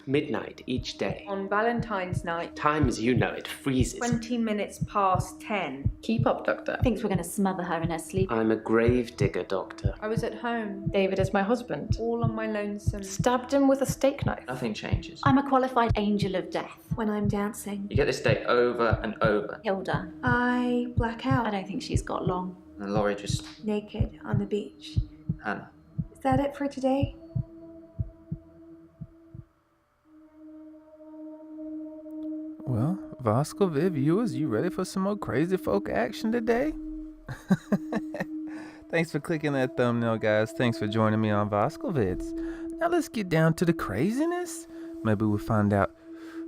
midnight each day. On Valentine's night, Time as you know it freezes. 20 minutes past 10. Keep up, Doctor. Thinks we're going to smother her in her sleep. I'm a grave digger, Doctor. I was at home, David is my husband. all on my lonesome. Stabbed him with a steak knife. Nothing changes. I'm a qualified angel of death. When I'm dancing, You get this day over and over, Hilda, I black out. I don't think she's got long. and Laurie just... Naked on the beach. Hannah. Is that it for today? Well, Voscoviv viewers, you ready for some more crazy folk action today? Thanks for clicking that thumbnail, guys. Thanks for joining me on Voscovids. Now let's get down to the craziness. Maybe we'll find out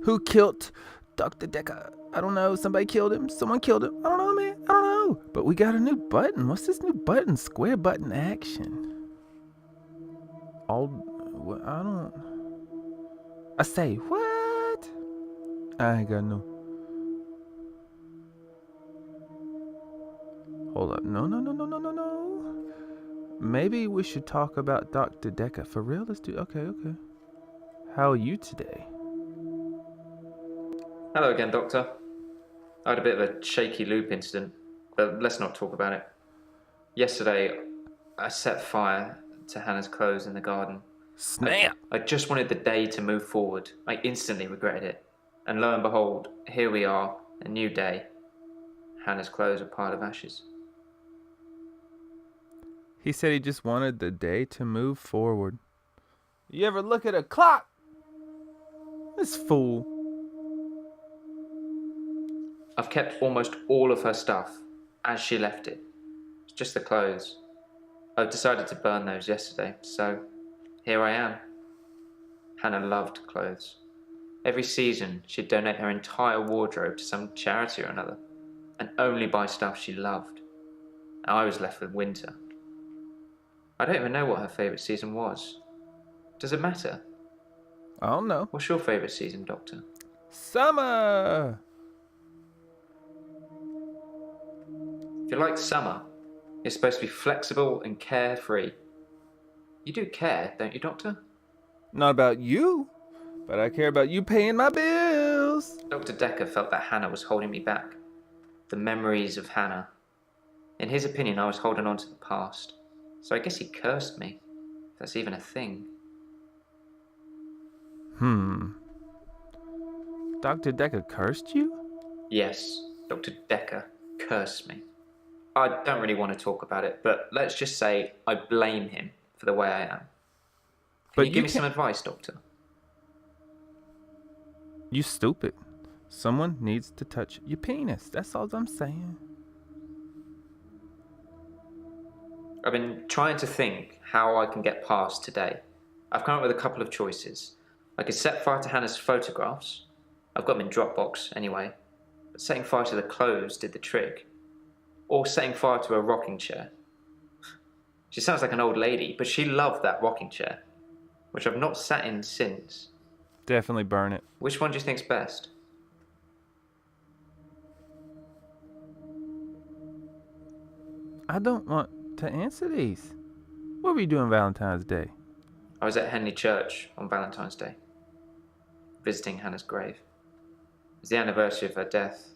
who killed Dr. Dekker. I don't know. Somebody killed him. Someone killed him. I don't know, man. I don't know. But we got a new button. What's this new button? Square button action. I say, what? I ain't got no. Hold up. No. Maybe we should talk about Dr. Dekker. For real? Let's do. Okay. How are you today? Hello again, Doctor. I had a bit of a shaky loop incident, but let's not talk about it. Yesterday, I set fire to Hannah's clothes in the garden. Snap! I just wanted the day to move forward. I instantly regretted it. And lo and behold, here we are, a new day. Hannah's clothes are a pile of ashes. He said he just wanted the day to move forward. You ever look at a clock? This fool. I've kept almost all of her stuff as she left it. It's just the clothes. I've decided to burn those yesterday, so here I am. Hannah loved clothes. Every season, she'd donate her entire wardrobe to some charity or another, and only buy stuff she loved. I was left with winter. I don't even know what her favourite season was. Does it matter? I don't know. What's your favourite season, Doctor? Summer! If you like summer, it's supposed to be flexible and carefree. You do care, don't you, Doctor? Not about you, but I care about you paying my bills. Dr. Dekker felt that Hannah was holding me back. The memories of Hannah. In his opinion, I was holding on to the past. So I guess he cursed me, if that's even a thing. Dr. Dekker cursed you? Yes, Dr. Dekker cursed me. I don't really want to talk about it, but let's just say I blame him for the way I am. Can you give me some advice, Doctor? You stupid. Someone needs to touch your penis. That's all I'm saying. I've been trying to think how I can get past today. I've come up with a couple of choices. I could set fire to Hannah's photographs. I've got them in Dropbox anyway. But setting fire to the clothes did the trick. Or setting fire to a rocking chair. She sounds like an old lady, but she loved that rocking chair, which I've not sat in since. Definitely burn it. Which one do you think's best? I don't want to answer these. What were you doing Valentine's Day? I was at Henley Church on Valentine's Day, visiting Hannah's grave. It was the anniversary of her death.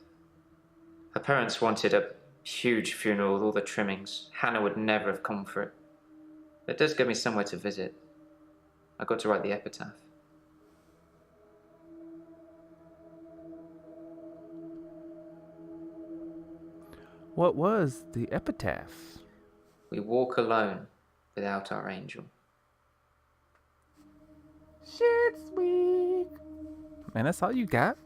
Her parents wanted a huge funeral with all the trimmings. Hannah would never have come for it. It does give me somewhere to visit. I got to write the epitaph. What was the epitaph? We walk alone without our angel. Shit's weak. Man, that's all you got?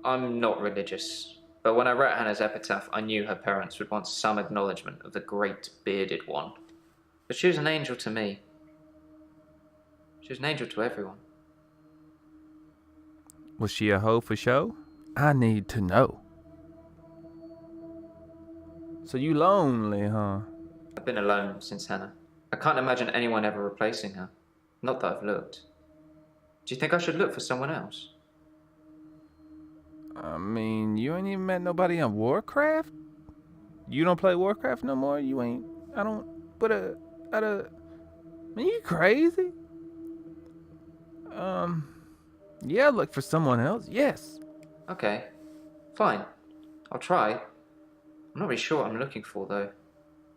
I'm not religious, but when I wrote Hannah's epitaph, I knew her parents would want some acknowledgement of the great bearded one. But she was an angel to me. She was an angel to everyone. Was she a hoe for show? I need to know. So you lonely, huh? I've been alone since Hannah. I can't imagine anyone ever replacing her. Not that I've looked. Do you think I should look for someone else? I mean, you ain't even met nobody on Warcraft? You don't play Warcraft no more? You ain't... I don't... But, Man, you crazy? Yeah, look for someone else. Yes. Okay, fine. I'll try. I'm not really sure what I'm looking for, though.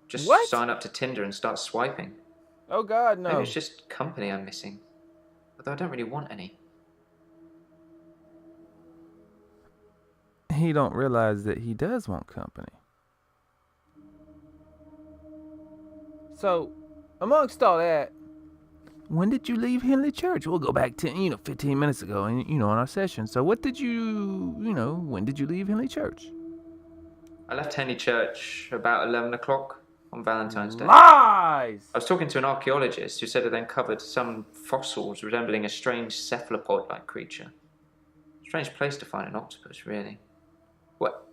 Just What? sign up to Tinder and start swiping. Oh God, no. Maybe it's just company I'm missing. Although I don't really want any. He don't realize that he does want company. So, amongst all that, when did you leave Henley Church? We'll go back 15 minutes ago, and on our session. So, what did when did you leave Henley Church? I left Henley Church about 11 o'clock on Valentine's Day. Lies! I was talking to an archaeologist who said it then covered some fossils resembling a strange cephalopod-like creature. Strange place to find an octopus, really. What?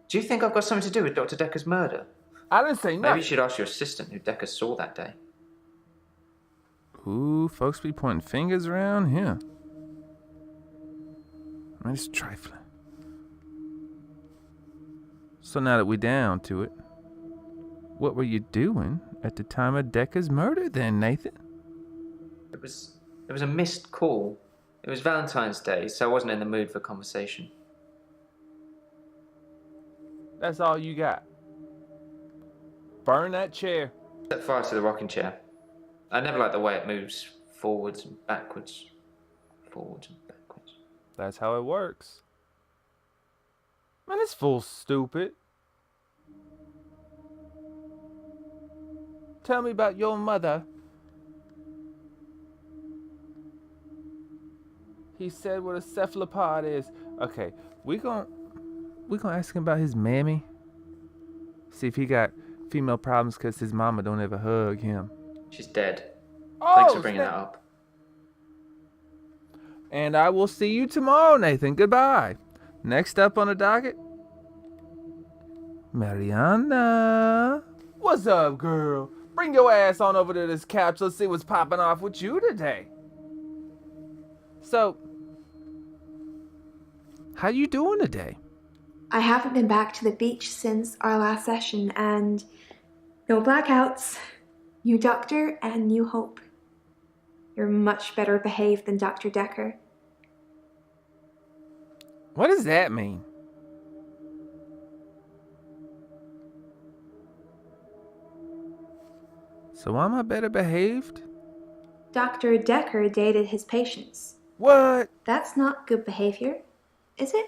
Do you think I've got something to do with Dr. Dekker's murder? I didn't say Maybe nothing. you should ask your assistant who Dekker saw that day. Ooh, folks be pointing fingers around here. Man, it's trifling. So now that we're down to it, what were you doing at the time of Dekker's murder then, Nathan? It was a missed call. It was Valentine's Day, so I wasn't in the mood for conversation. That's all you got. Burn that chair. Set fire to the rocking chair. I never like the way it moves forwards and backwards. Forwards and backwards. That's how it works. Man, it's full stupid. Tell me about your mother. He said what a cephalopod is. Okay, we gonna ask him about his mammy. See if he got female problems because his mama don't ever hug him. She's dead. Oh, Thanks for bringing snap. that up. And I will see you tomorrow, Nathan. Goodbye. Next up on the docket, Mariana. What's up, girl? Bring your ass on over to this couch. Let's see what's popping off with you today. So, how you doing today? I haven't been back to the beach since our last session, and no blackouts, new doctor, and new hope. You're much better behaved than Dr. Dekker. What does that mean? So am I better behaved? Dr. Dekker dated his patients. What? That's not good behavior, is it?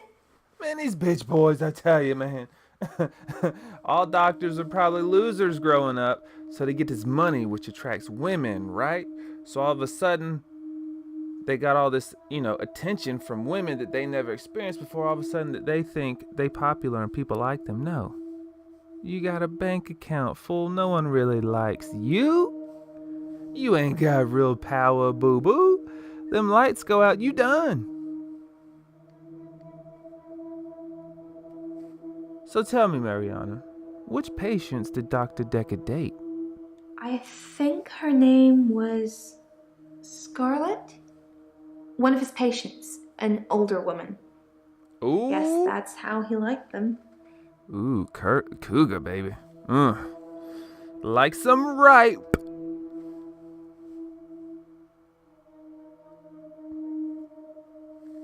Man, these bitch boys, I tell you, man. All doctors are probably losers growing up, so they get this money which attracts women, right? So all of a sudden, they got all this, attention from women that they never experienced before. All of a sudden, that they think they popular and people like them. No. You got a bank account, fool. No one really likes you. You ain't got real power, boo-boo. Them lights go out, you done. So tell me, Mariana, which patients did Dr. Dekker date? I think her name was Scarlett? One of his patients, an older woman. Ooh. Guess that's how he liked them. Ooh, cougar, baby. Like some ripe.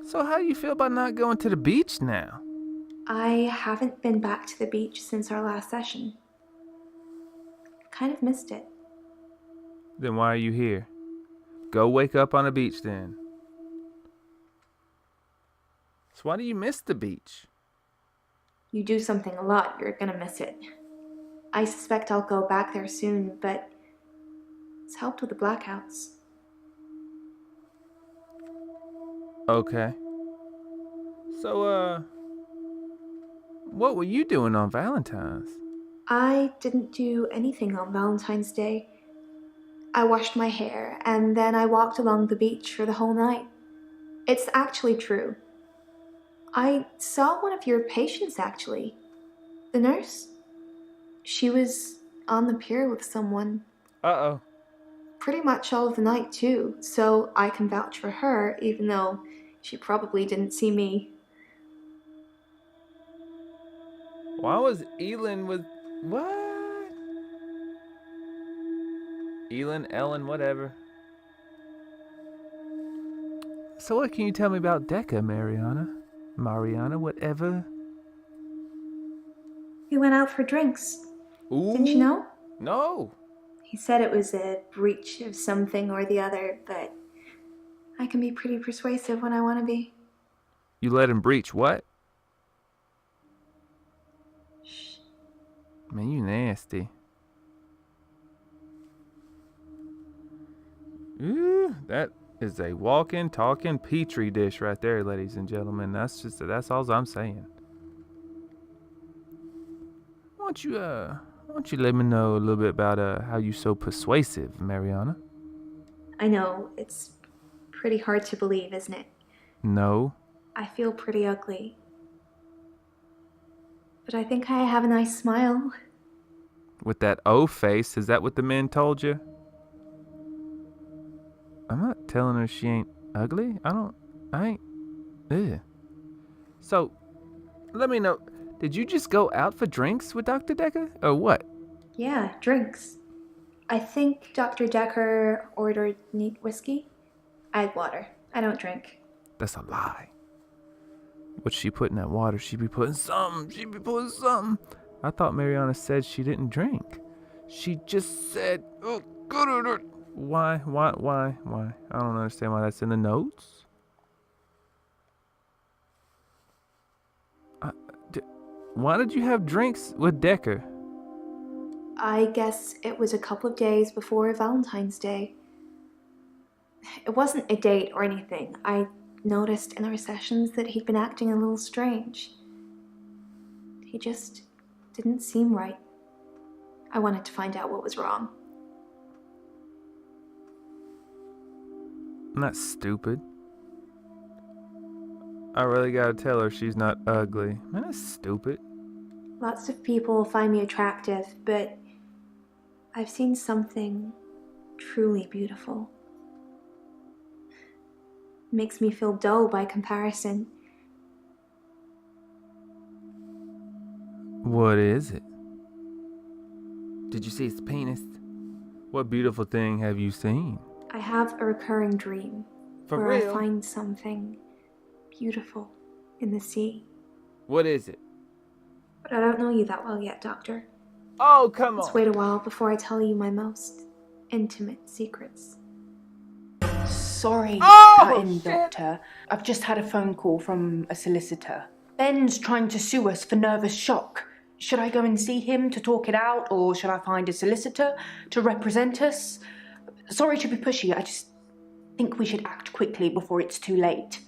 So how do you feel about not going to the beach now? I haven't been back to the beach since our last session. Kind of missed it. Then why are you here? Go wake up on the beach then. So why do you miss the beach? You do something a lot, you're gonna miss it. I suspect I'll go back there soon, but it's helped with the blackouts. Okay. So, what were you doing on Valentine's? I didn't do anything on Valentine's Day. I washed my hair, and then I walked along the beach for the whole night. It's actually true. I saw one of your patients, actually. The nurse. She was on the pier with someone. Uh-oh. Pretty much all of the night, too, so I can vouch for her, even though she probably didn't see me. Why was Elin with... What? Elin, Ellen, whatever. So what can you tell me about Dekker, Mariana, whatever? We went out for drinks. Ooh. Didn't you know? No. He said it was a breach of something or the other, but I can be pretty persuasive when I want to be. You let him breach what? Shh. Man, you nasty. Ooh, that is a walking, talking petri dish right there, ladies and gentlemen. That's all I'm saying. Why don't you let me know a little bit about how you so persuasive, Mariana? I know, it's pretty hard to believe, isn't it? No. I feel pretty ugly. But I think I have a nice smile. With that O face, is that what the men told you? I'm not telling her she ain't ugly. I ain't. Ugh. So, let me know. Did you just go out for drinks with Dr. Dekker? Or what? Yeah, drinks. I think Dr. Dekker ordered neat whiskey. I had water. I don't drink. That's a lie. What's she put in that water? She be putting something. I thought Mariana said she didn't drink. She just said, oh, good. Why? I don't understand why that's in the notes. Why did you have drinks with Dekker? I guess it was a couple of days before Valentine's Day. It wasn't a date or anything. I noticed in our sessions that he'd been acting a little strange. He just didn't seem right. I wanted to find out what was wrong. I'm not stupid. I really gotta tell her she's not ugly. Man, that's stupid. Lots of people find me attractive, but I've seen something truly beautiful. It makes me feel dull by comparison. What is it? Did you see his penis? What beautiful thing have you seen? I have a recurring dream For where real? I find something beautiful in the sea. What is it? But I don't know you that well yet, Doctor. Oh, come Let's on. wait a while before I tell you my most intimate secrets. Sorry Oh, to cut in, shit. Doctor. I've just had a phone call from a solicitor. Ben's trying to sue us for nervous shock. Should I go and see him to talk it out, or should I find a solicitor to represent us? Sorry to be pushy, I just think we should act quickly before it's too late.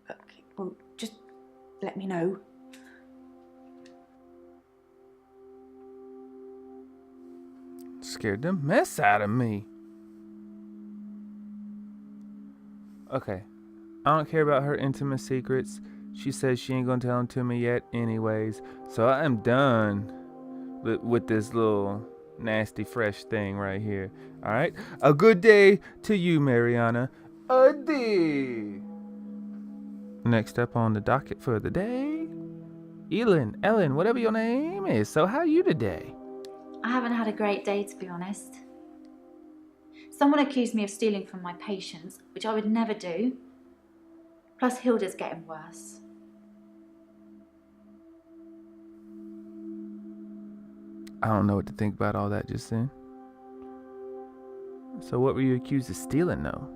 Okay, well, just let me know. Scared the mess out of me. Okay. I don't care about her intimate secrets. She says she ain't gonna tell them to me yet anyways. So I am done with this little nasty fresh thing right here. Alright? A good day to you, Mariana. A day. Next up on the docket for the day, Ellen, whatever your name is. So how you today? I haven't had a great day, to be honest. Someone accused me of stealing from my patients, which I would never do. Plus, Hilda's getting worse. I don't know what to think about all that just then. So what were you accused of stealing, though?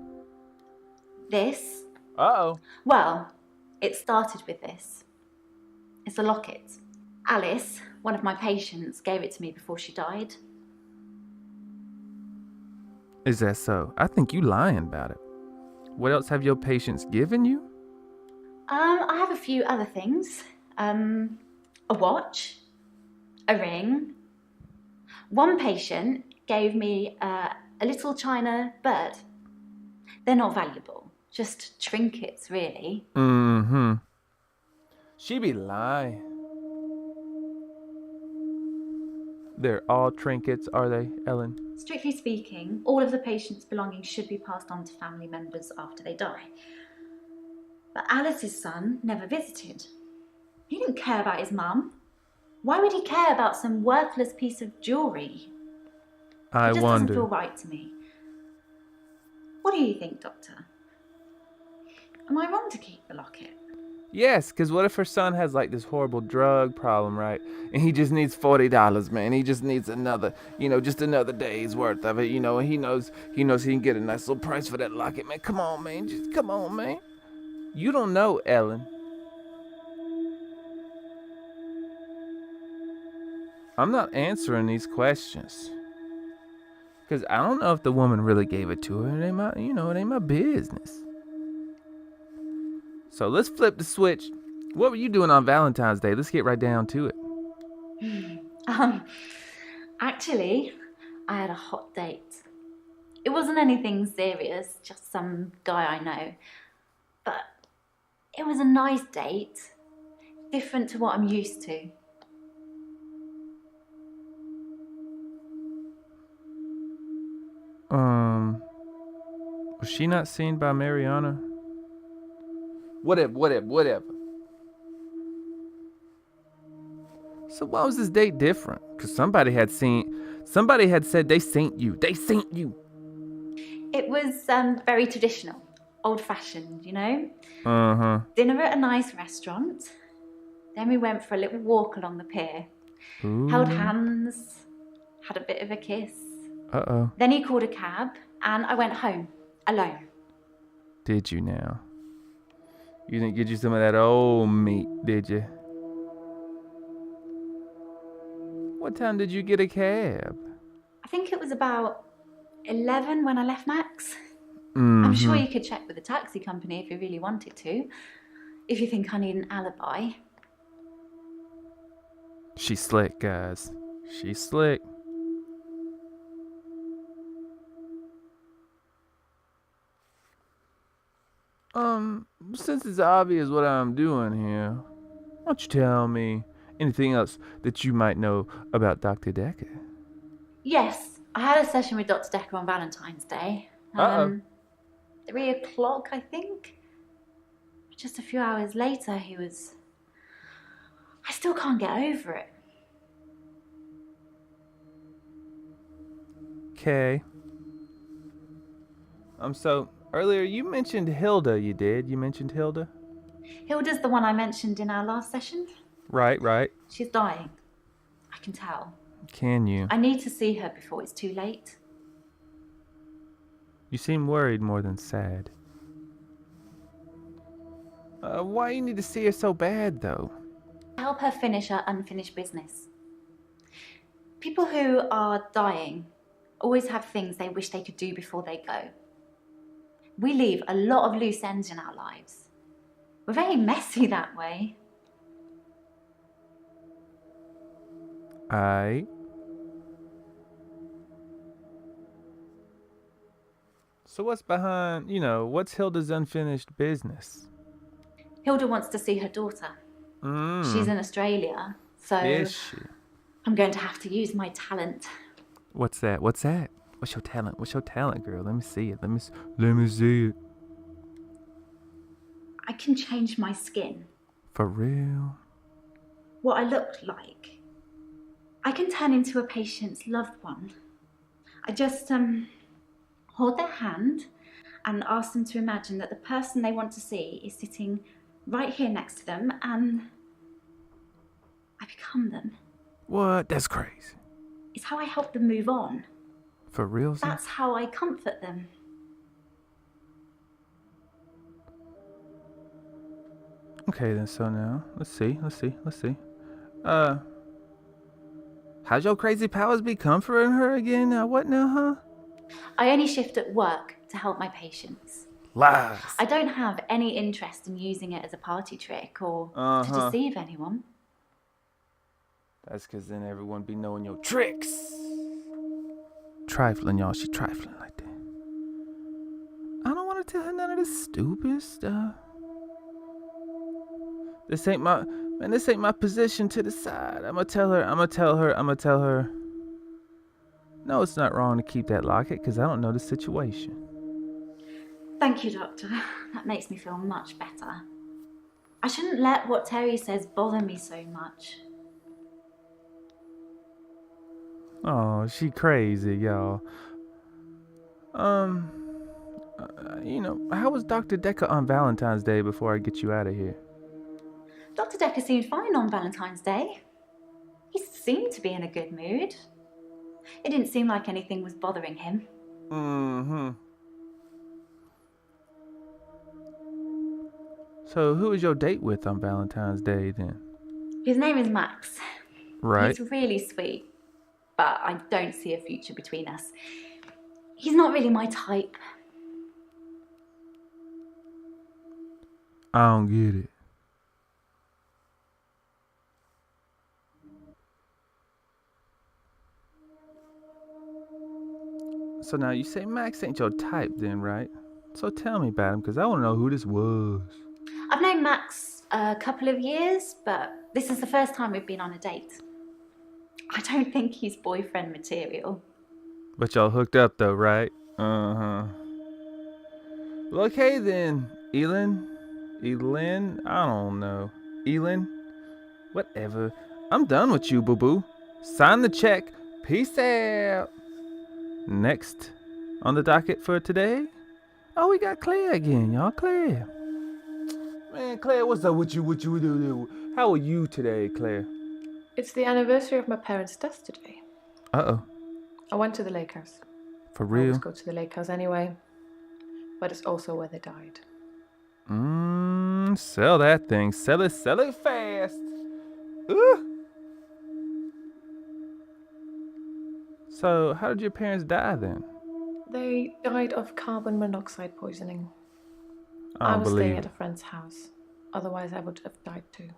This? Uh-oh. Well, it started with this. It's a locket. Alice, one of my patients, gave it to me before she died. Is that so? I think you lying about it. What else have your patients given you? I have a few other things. A watch, a ring. One patient gave me a little china bird. They're not valuable, just trinkets, really. Mm-hmm. She be lying. They're all trinkets, are they, Ellen? Strictly speaking, all of the patient's belongings should be passed on to family members after they die. But Alice's son never visited. He didn't care about his mum. Why would he care about some worthless piece of jewellery? I It just wonder. doesn't feel right to me. What do you think, Doctor? Am I wrong to keep the locket? Yes, because what if her son has like this horrible drug problem, right? And he just needs $40, man. He just needs another, just another day's worth of it, and he knows he can get a nice little price for that locket, man. Come on, man. Just come on, man. You don't know, Ellen. I'm not answering these questions. Because I don't know if the woman really gave it to her. It ain't my business. So let's flip the switch. What were you doing on Valentine's Day? Let's get right down to it. Actually, I had a hot date. It wasn't anything serious, just some guy I know. But it was a nice date, different to what I'm used to. Was she not seen by Mariana? Whatever. So why was this date different? Because somebody had said they seen you. They seen you. It was very traditional, old-fashioned, Uh-huh. Dinner at a nice restaurant. Then we went for a little walk along the pier. Ooh. Held hands, had a bit of a kiss. Uh-oh. Then he called a cab, and I went home, alone. Did you now? You didn't get you some of that old meat, did you? What time did you get a cab? I think it was about 11 when I left Max. Mm-hmm. I'm sure you could check with the taxi company if you really wanted to, if you think I need an alibi. She's slick, guys. She's slick. Since it's obvious what I'm doing here, why don't you tell me anything else that you might know about Dr. Dekker? Yes, I had a session with Dr. Dekker on Valentine's Day. 3 o'clock, I think. Just a few hours later, I still can't get over it. Okay. So earlier you mentioned Hilda, you did? You mentioned Hilda? Hilda's the one I mentioned in our last session. Right. She's dying. I can tell. Can you? I need to see her before it's too late. You seem worried more than sad. Why you need to see her so bad, though? Help her finish her unfinished business. People who are dying always have things they wish they could do before they go. We leave a lot of loose ends in our lives. We're very messy that way. So what's behind, what's Hilda's unfinished business? Hilda wants to see her daughter. She's in Australia, so Is she? I'm going to have to use my talent. What's that? What's your talent, girl? Let me see it. Let me see it. I can change my skin. For real? What I look like. I can turn into a patient's loved one. I just hold their hand and ask them to imagine that the person they want to see is sitting right here next to them, and I become them. What? That's crazy. It's how I help them move on. For real? That's how I comfort them. Okay, then, so now, let's see. How's your crazy powers be comforting her again? What now, huh? I only shift at work to help my patients. Lies. I don't have any interest in using it as a party trick or to deceive anyone. That's because then everyone be knowing your tricks. Trifling, y'all. She trifling like that. I don't want to tell her none of this stupid stuff. This ain't my position to decide. I'm gonna tell her. No, it's not wrong to keep that locket because I don't know the situation. Thank you, Doctor. That makes me feel much better. I shouldn't let what Terry says bother me so much. Oh, she crazy, y'all. How was Dr. Dekker on Valentine's Day before I get you out of here? Dr. Dekker seemed fine on Valentine's Day. He seemed to be in a good mood. It didn't seem like anything was bothering him. Mm-hmm. So who was your date with on Valentine's Day then? His name is Max. Right. He's really sweet, but I don't see a future between us. He's not really my type. I don't get it. So now you say Max ain't your type then, right? So tell me about him, because I want to know who this was. I've known Max a couple of years, but this is the first time we've been on a date. I don't think he's boyfriend material. But y'all hooked up though, right? Uh-huh. Well, okay then, Elin, I don't know. Elin? Whatever. I'm done with you, boo-boo. Sign the check. Peace out. Next on the docket for today. Oh, we got Claire again, y'all. Claire. Man, Claire, what's up with you? What you do? How are you today, Claire? It's the anniversary of my parents' death today. Uh-oh. I went to the lake house. For I always real? go to the lake house anyway. But it's also where they died. Sell that thing. Sell it fast. Ooh. So, how did your parents die then? They died of carbon monoxide poisoning. I I don't was believe staying it. at a friend's house. Otherwise, I would have died too.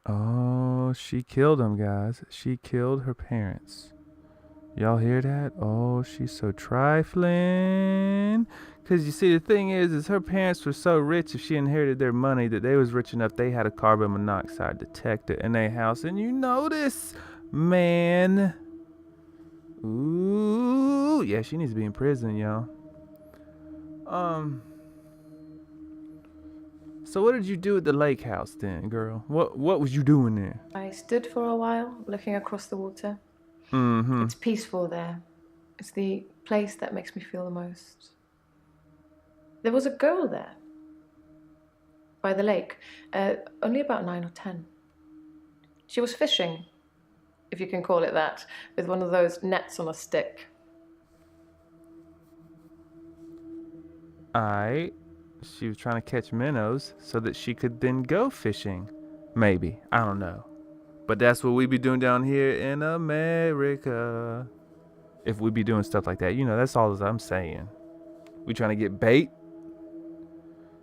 Oh, she killed them, guys. She killed her parents. Y'all hear that? Oh, she's so trifling. Because you see, the thing is her parents were so rich, if she inherited their money, that they was rich enough, they had a carbon monoxide detector in their house. And you know this, man. Ooh, yeah, she needs to be in prison, y'all. So what did you do at the lake house then, girl? What was you doing there? I stood for a while, looking across the water. Mm-hmm. It's peaceful there. It's the place that makes me feel the most. There was a girl there, by the lake, only about 9 or 10. She was fishing, if you can call it that, with one of those nets on a stick. Aight. She was trying to catch minnows so that she could then go fishing. Maybe. I don't know. But that's what we be doing down here in America. If we be doing stuff like that, that's all I'm saying. We trying to get bait.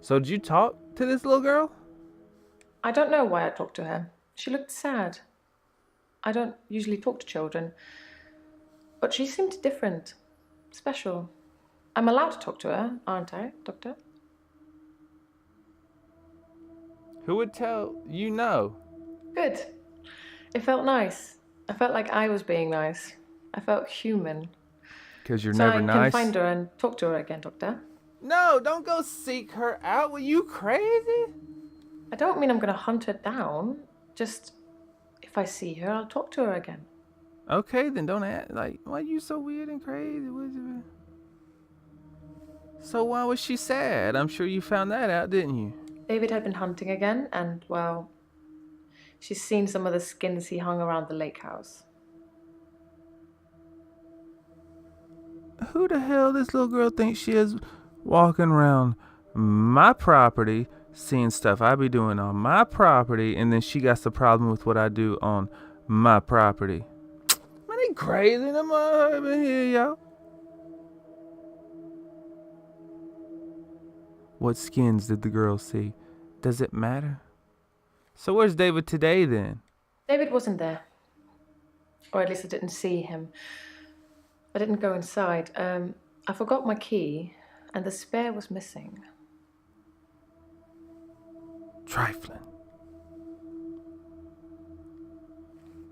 So did you talk to this little girl? I don't know why I talked to her. She looked sad. I don't usually talk to children. But she seemed different. Special. I'm allowed to talk to her, aren't I, Doctor? Who would tell you no? Good. It felt nice. I felt like I was being nice. I felt human. Because you're So never I nice. can find her and talk to her again, Doctor. No, don't go seek her out. Were you crazy? I don't mean I'm going to hunt her down. Just, if I see her, I'll talk to her again. Okay, then don't act like, why you so weird and crazy? So why was she sad? I'm sure you found that out, didn't you? David had been hunting again, and, well, she's seen some of the skins he hung around the lake house. Who the hell this little girl thinks she is walking around my property, seeing stuff I be doing on my property, and then she got the problem with what I do on my property? Man, they crazy them over here, yo. What skins did the girl see? Does it matter? So where's David today then? David wasn't there. Or at least I didn't see him. I didn't go inside. I forgot my key, and the spare was missing. Trifling.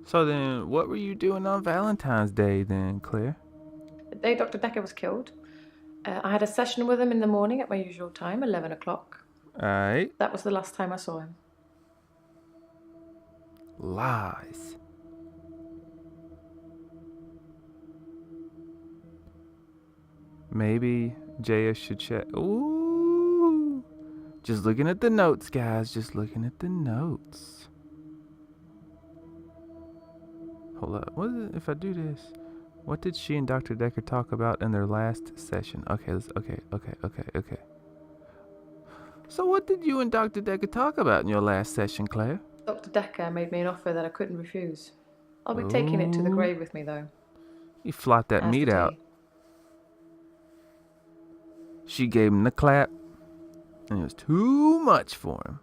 So then, what were you doing on Valentine's Day then, Claire? The day Dr. Dekker was killed, I had a session with him in the morning at my usual time, 11 o'clock. Alright. That was the last time I saw him. Lies. Maybe Jaya should check. Ooh. Just looking at the notes, guys. Just looking at the notes. Hold up. What is it if I do this? What did she and Dr. Dekker talk about in their last session? Okay, okay. So what did you and Dr. Dekker talk about in your last session, Claire? Dr. Dekker made me an offer that I couldn't refuse. I'll be taking it to the grave with me, though. You flopped that As meat the out. tea. She gave him the clap, and it was too much for him.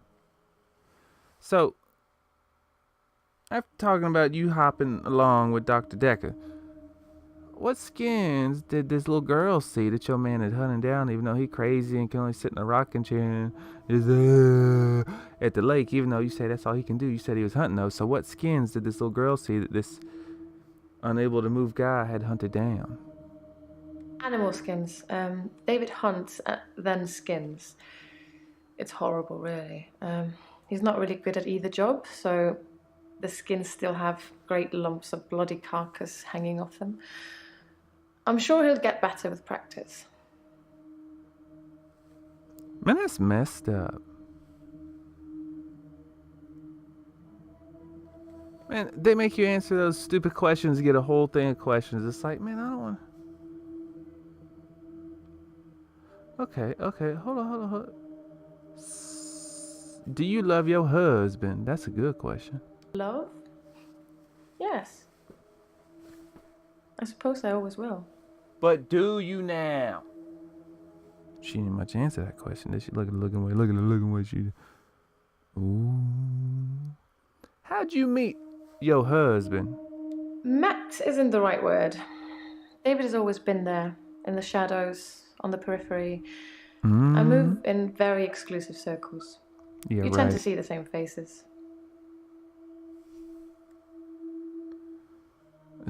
So, after talking about you hopping along with Dr. Dekker, what skins did this little girl see that your man had hunted down, even though he crazy and can only sit in a rocking chair and is at the lake, even though you say that's all he can do? You said he was hunting those. So what skins did this little girl see that this unable to move guy had hunted down? Animal skins. David hunts, then skins. It's horrible, really. He's not really good at either job, so the skins still have great lumps of bloody carcass hanging off them. I'm sure he'll get better with practice. Man, that's messed up. Man, they make you answer those stupid questions, get a whole thing of questions. It's like, man, I don't want. Okay, hold on. Do you love your husband? That's a good question. Love? Yes. I suppose I always will. But do you now? She didn't much answer that question, did she? Look at the looking way she. Ooh. How'd you meet your husband? Met isn't the right word. David has always been there, in the shadows, on the periphery. I move in very exclusive circles. Yeah, You tend to see the same faces.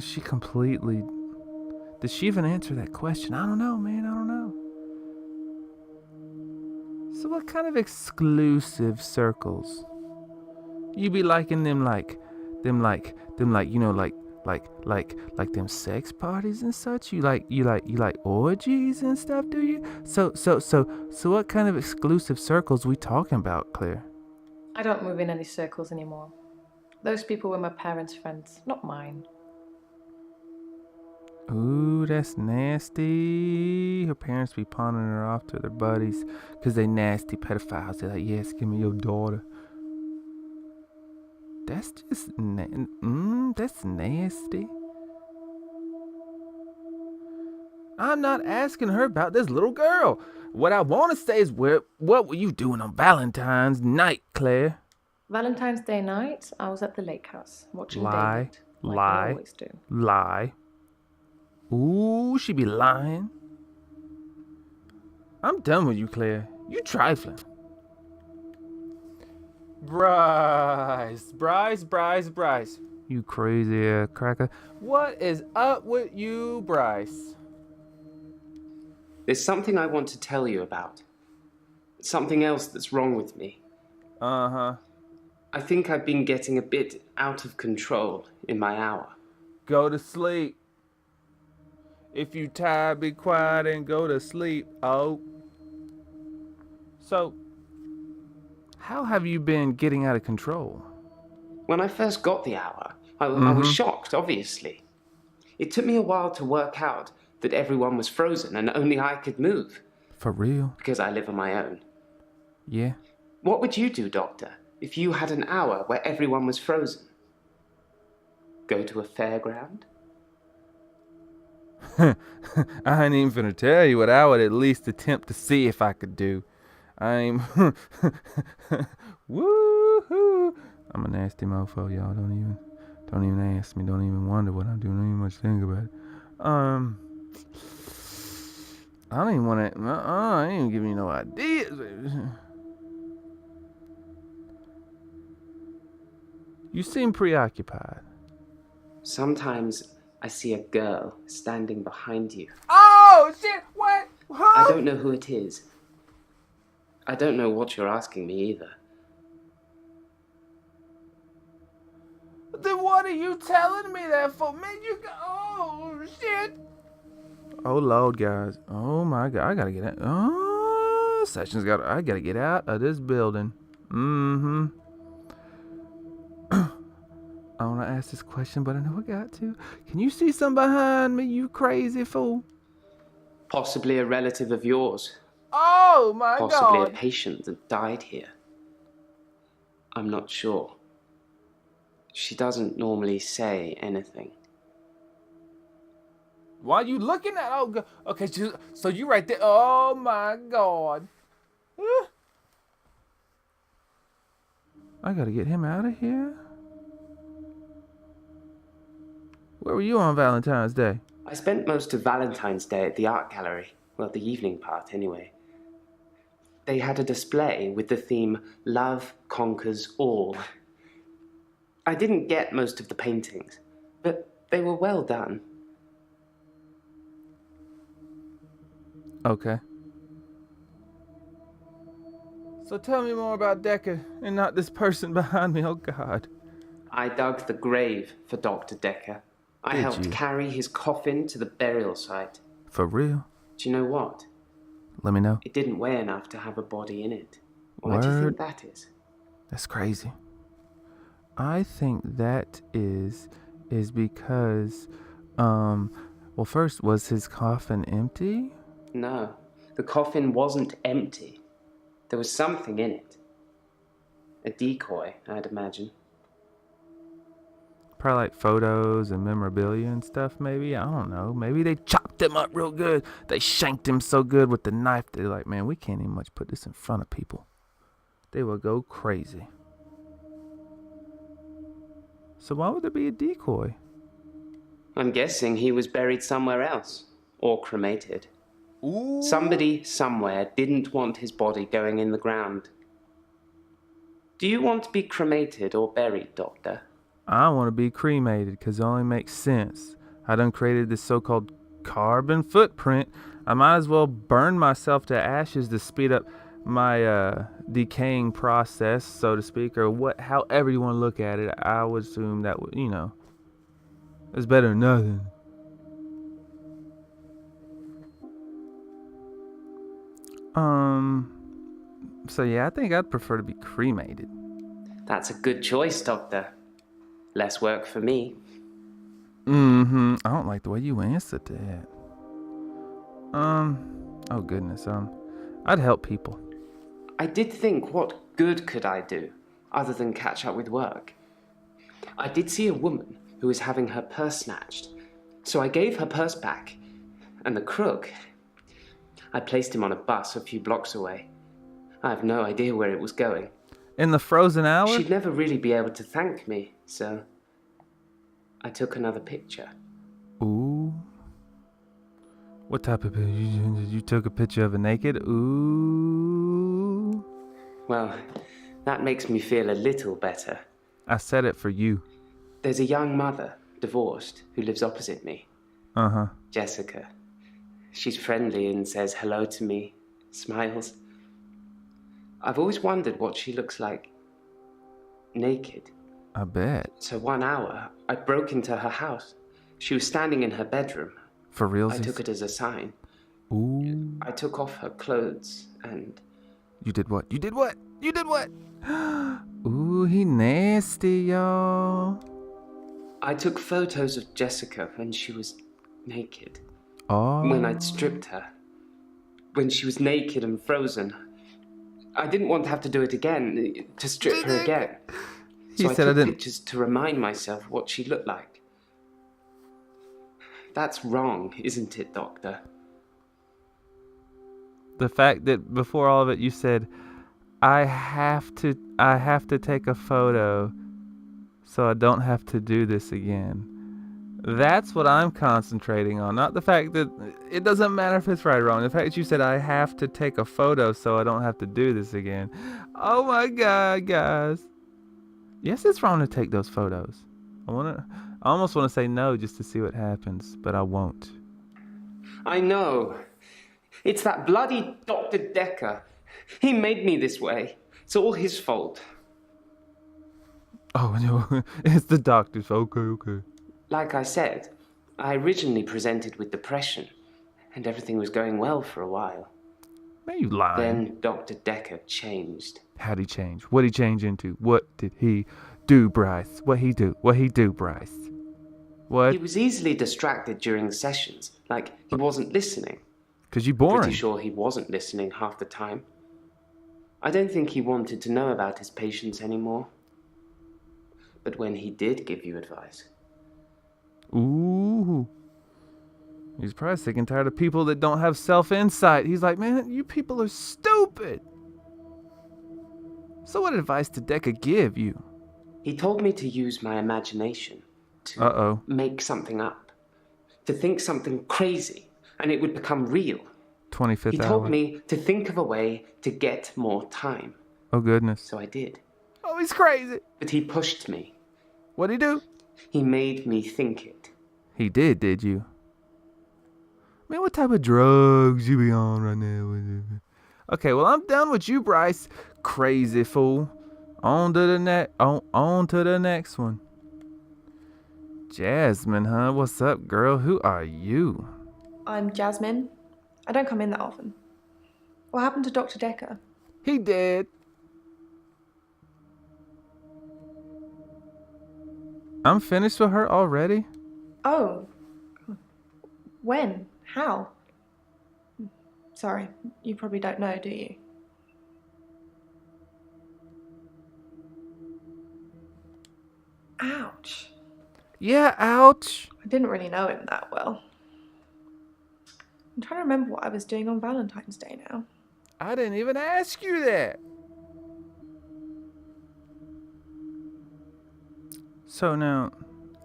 She completely. Did she even answer that question? I don't know, man. I don't know. So what kind of exclusive circles? You be liking them like you know, like them sex parties and such? You like orgies and stuff, do you? So what kind of exclusive circles we talking about, Claire? I don't move in any circles anymore. Those people were my parents' friends, not mine. Ooh, that's nasty. Her parents be pawning her off to their buddies because they nasty pedophiles. They're like, yes, give me your daughter. That's just, that's nasty. I'm not asking her about this little girl. What I want to say is, what were you doing on Valentine's night, Claire? Valentine's Day night, I was at the lake house, watching Lie, David, like I always do. lie. Ooh, she be lying. I'm done with you, Claire. You trifling. Bryce. You crazy ass cracker. What is up with you, Bryce? There's something I want to tell you about. Something else that's wrong with me. Uh-huh. I think I've been getting a bit out of control in my hour. Go to sleep. If you tired, be quiet and go to sleep. Oh. So, how have you been getting out of control? When I first got the hour, I was shocked, obviously. It took me a while to work out that everyone was frozen and only I could move. For real? Because I live on my own. Yeah. What would you do, Doctor, if you had an hour where everyone was frozen? Go to a fairground? I ain't even finna tell you what I would at least attempt to see if I could do. I'm woohoo! I'm a nasty mofo, y'all. Don't even ask me. Don't even wonder what I'm doing. Don't even much think about it. I don't even want to. I ain't even giving you no ideas. You seem preoccupied. Sometimes I see a girl standing behind you. Oh shit! What? I don't know who it is. I don't know what you're asking me either. Then what are you telling me that for? Man, you go. Oh shit! Oh Lord, guys. Oh my God, I gotta get out. Oh, I gotta get out of this building. Mm-hmm. I want to ask this question, but I know I got to. Can you see something behind me, you crazy fool? Possibly a relative of yours. Oh my Possibly a God. patient that died here. I'm not sure. She doesn't normally say anything. Why are you looking at? Oh, God. Okay, so you right there. Oh my God. I gotta get him out of here. Where were you on Valentine's Day? I spent most of Valentine's Day at the art gallery. Well, the evening part, anyway. They had a display with the theme Love Conquers All. I didn't get most of the paintings, but they were well done. Okay. So tell me more about Dekker and not this person behind me. Oh God. I dug the grave for Dr. Dekker. I helped carry his coffin to the burial site. For real? Do you know what? Let me know. It didn't weigh enough to have a body in it. Why do you think that is? That's crazy. I think that is because, well, first, was his coffin empty? No, the coffin wasn't empty. There was something in it. A decoy, I'd imagine. Probably like photos and memorabilia and stuff, maybe. I don't know. Maybe they chopped him up real good. They shanked him so good with the knife. They're like, man, we can't even much put this in front of people. They will go crazy. So why would there be a decoy? I'm guessing he was buried somewhere else. Or cremated. Ooh. Somebody somewhere didn't want his body going in the ground. Do you want to be cremated or buried, Doctor? I want to be cremated because it only makes sense. I done created this so-called carbon footprint. I might as well burn myself to ashes to speed up my decaying process, so to speak, or however you want to look at it. I would assume that would, it's better than nothing. So yeah, I think I'd prefer to be cremated. That's a good choice, Doctor. Less work for me. I don't like the way you answered that. Oh goodness, I'd help people. I did think, what good could I do, other than catch up with work? I did see a woman who was having her purse snatched, so I gave her purse back, and the crook, I placed him on a bus a few blocks away. I have no idea where it was going. In the frozen hour? She'd never really be able to thank me, so I took another picture. Ooh. What type of picture? You took a picture of her naked? Ooh. Well, that makes me feel a little better. I said it for you. There's a young mother, divorced, who lives opposite me. Uh-huh. Jessica. She's friendly and says hello to me, smiles. I've always wondered what she looks like naked. I bet. So 1 hour, I broke into her house. She was standing in her bedroom. For real? I took it as a sign. Ooh. I took off her clothes and... You did what? You did what? You did what? Ooh, he nasty, y'all. I took photos of Jessica when she was naked. Oh. When I'd stripped her. When she was naked and frozen. I didn't want to have to do it again, to strip her again. So I took pictures to remind myself what she looked like. That's wrong, isn't it, Doctor? The fact that before all of it you said, I have to take a photo so I don't have to do this again. That's what I'm concentrating on, not the fact that it doesn't matter if it's right or wrong. The fact that you said I have to take a photo so I don't have to do this again. Oh my God, guys. Yes, it's wrong to take those photos. I almost want to say no just to see what happens, but I won't. I know. It's that bloody Dr. Dekker. He made me this way. It's all his fault. Oh, no. It's the doctor's. Okay. Like I said, I originally presented with depression, and everything was going well for a while. Man, you lying. Then Dr. Dekker changed. How'd he change? What'd he change into? What did he do, Bryce? What'd he do, Bryce? What? He was easily distracted during sessions, like he wasn't listening. 'Cause you boring. Pretty sure he wasn't listening half the time. I don't think he wanted to know about his patients anymore. But when he did give you advice... Ooh. He's probably sick and tired of people that don't have self-insight. He's like, man, you people are stupid. So what advice did Dekker give you? He told me to use my imagination, to make something up, to think something crazy, and it would become real. 25th He hour. told me to think of a way to get more time. Oh, goodness. So I did. Oh, he's crazy. But he pushed me. What'd he do? He made me think it. He did you? Man, what type of drugs you be on right now? Okay, well, I'm done with you, Bryce. Crazy fool. On to the next one. Jasmine, huh? What's up, girl? Who are you? I'm Jasmine. I don't come in that often. What happened to Dr. Dekker? He dead. I'm finished with her already? Oh. When? How? Sorry, you probably don't know, do you? Ouch. Yeah, ouch. I didn't really know him that well. I'm trying to remember what I was doing on Valentine's Day now. I didn't even ask you that. So now,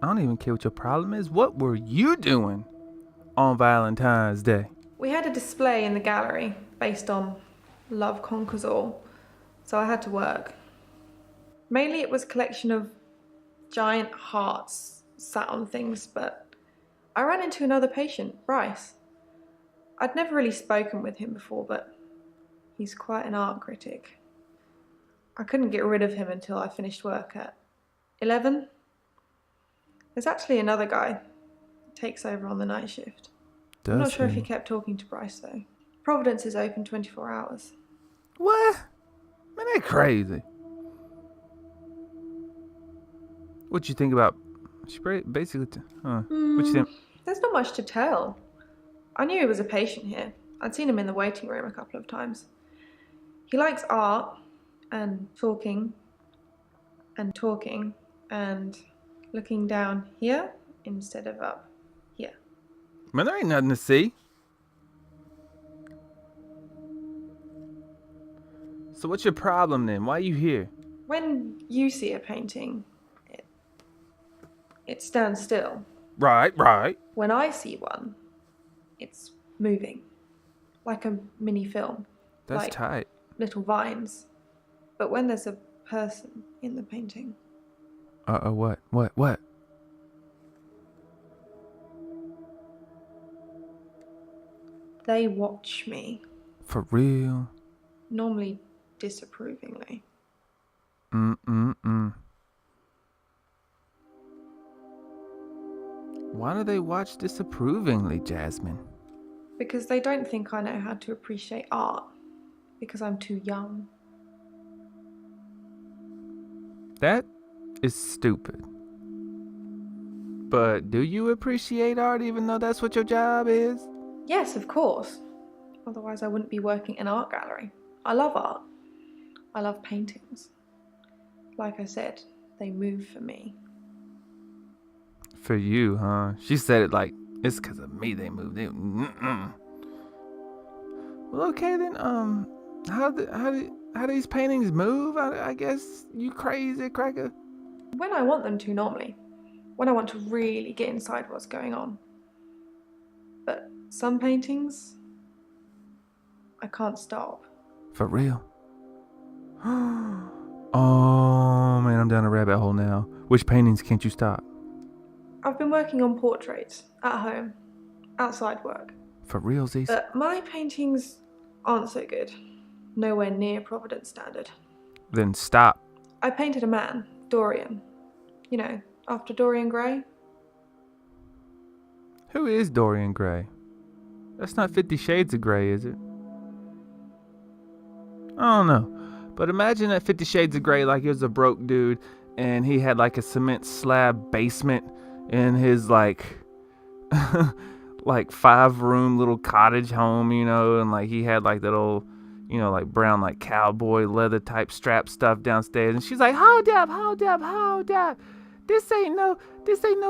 I don't even care what your problem is. What were you doing on Valentine's Day? We had a display in the gallery based on Love Conquers All, so I had to work. Mainly it was a collection of giant hearts sat on things, but I ran into another patient, Bryce. I'd never really spoken with him before, but he's quite an art critic. I couldn't get rid of him until I finished work at 11. There's actually another guy who takes over on the night shift. I'm not sure if he kept talking to Bryce though. Providence is open 24 hours. What? Man, that crazy. What you think about? She basically, what you think? There's not much to tell. I knew he was a patient here. I'd seen him in the waiting room a couple of times. He likes art and talking and looking down here instead of up here. Man, there ain't nothing to see. So what's your problem then? Why are you here? When you see a painting, it stands still. Right. When I see one, it's moving. Like a mini film. That's like tight. little vines. But when there's a person in the painting... What? They watch me. For real? Normally disapprovingly. Why do they watch disapprovingly, Jasmine? Because they don't think I know how to appreciate art. Because I'm too young. That is stupid. But do you appreciate art even though that's what your job is? Yes, of course. Otherwise I wouldn't be working in an art gallery. I love art. I love paintings. Like I said, they move for me. For you, huh? She said it like, it's because of me they moved. Well, okay then, how do these paintings move? I guess you crazy cracker. When I want them to, normally. When I want to really get inside what's going on. But some paintings, I can't stop. For real? Oh man, I'm down a rabbit hole now. Which paintings can't you stop? I've been working on portraits, at home, outside work. For realsies? But my paintings aren't so good. Nowhere near Providence standard. Then stop. I painted a man, Dorian. You know, after Dorian Gray. Who is Dorian Gray? That's not 50 Shades of Grey, is it? I don't know. But imagine that 50 Shades of Grey, like, he was a broke dude and he had like a cement slab basement in his like 5-room little cottage home, and like he had like that old, like brown like cowboy leather type strap stuff downstairs, and she's like, hold up. This ain't no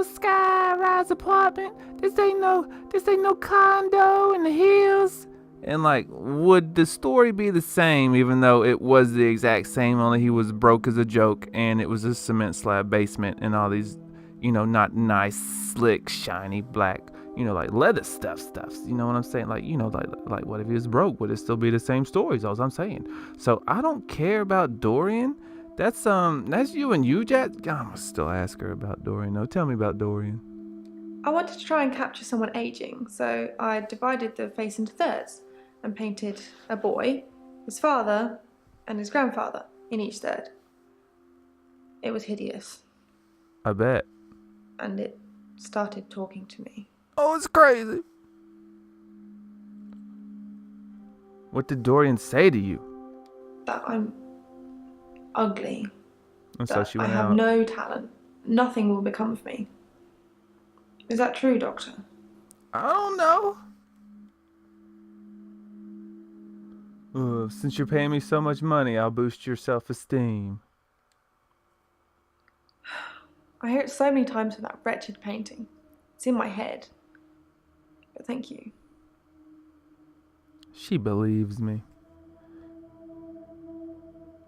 sky-rise apartment. This ain't no condo in the hills. And like, would the story be the same even though it was the exact same, only he was broke as a joke and it was a cement slab basement and all these, not nice, slick, shiny, black, like leather stuffs. You know what I'm saying? Like, like what if he was broke? Would it still be the same stories? All I'm saying. So I don't care about Dorian. That's you and you, Jack. I'm gonna still ask her about Dorian though. Tell me about Dorian. I wanted to try and capture someone aging, so I divided the face into thirds and painted a boy, his father, and his grandfather in each third. It was hideous. I bet. And it started talking to me. Oh, it's crazy. What did Dorian say to you? That I'm ugly. And so that she I went have out. no talent. Nothing will become of me. Is that true, Doctor? I don't know. Since you're paying me so much money, I'll boost your self-esteem. I hear it so many times with that wretched painting. It's in my head. But thank you. She believes me.